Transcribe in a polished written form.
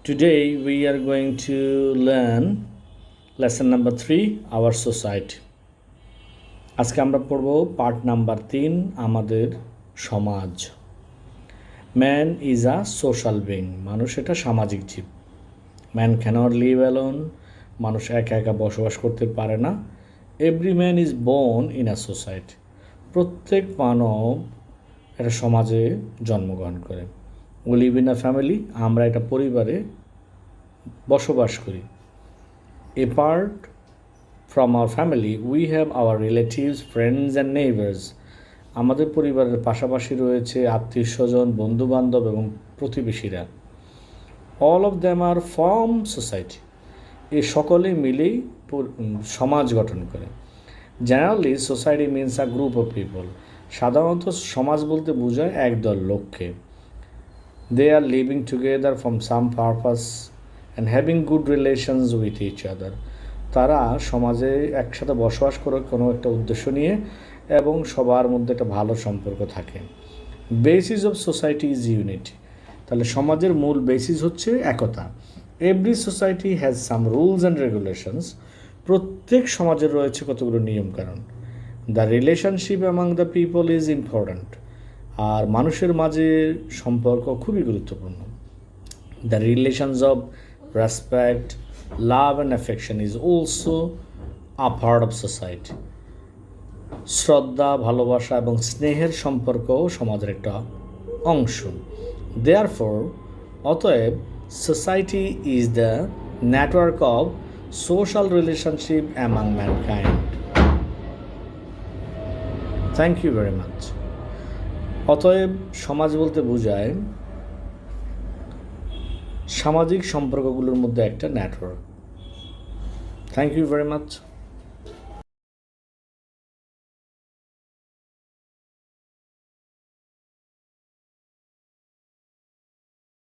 Today we are going to learn lesson number 3, our society. আজকে আমরা পড়ব part number 3, আমাদের সমাজ। Man is a social being, মানুষ এটা সামাজিক জীব। ম্যান ক্যানট লিভ অ্যালোন, মানুষ একা একা বসবাস করতে পারে না। Every man is born in a society, প্রত্যেক মানব একটা সমাজে জন্মগ্রহণ করে। We live in a family, আমরা একটা পরিবারে বসবাস করি। Apart from our family we have our relatives, friends and neighbours, আমাদের পরিবারের পাশাপাশি রয়েছে আত্মীয় স্বজন, বন্ধুবান্ধব এবং প্রতিবেশীরা। All of them are form society, এ সকলে মিলেই সমাজ গঠন করে। Generally society means a group of people, সাধারণত সমাজ বলতে বোঝায় একদল লোককে। They are living together from some purpose and having good relations with each other, তারা সমাজে একসাথে বসবাস করে কোনো একটা উদ্দেশ্য নিয়ে এবং সবার মধ্যে একটা ভালো সম্পর্ক থাকে। Basis of society is unity, তাহলে সমাজের মূল বেসিস হচ্ছে একতা। Every society has some rules and regulations, প্রত্যেক সমাজের রয়েছে কতগুলো নিয়মকানুন। The relationship among the people is important, আর মানুষের মাঝে সম্পর্ক খুবই গুরুত্বপূর্ণ। The relations of respect, love and affection is also a part of society, শ্রদ্ধা, ভালোবাসা এবং স্নেহের সম্পর্কও সমাজের একটা অংশ। দেয়ারফর, অতএব, society is the network of social relationship among mankind. Thank you very much. অতএব সমাজ বলতে বোঝায় সামাজিক সম্পর্কগুলোর মধ্যে একটা নেটওয়ার্ক। Thank you very much.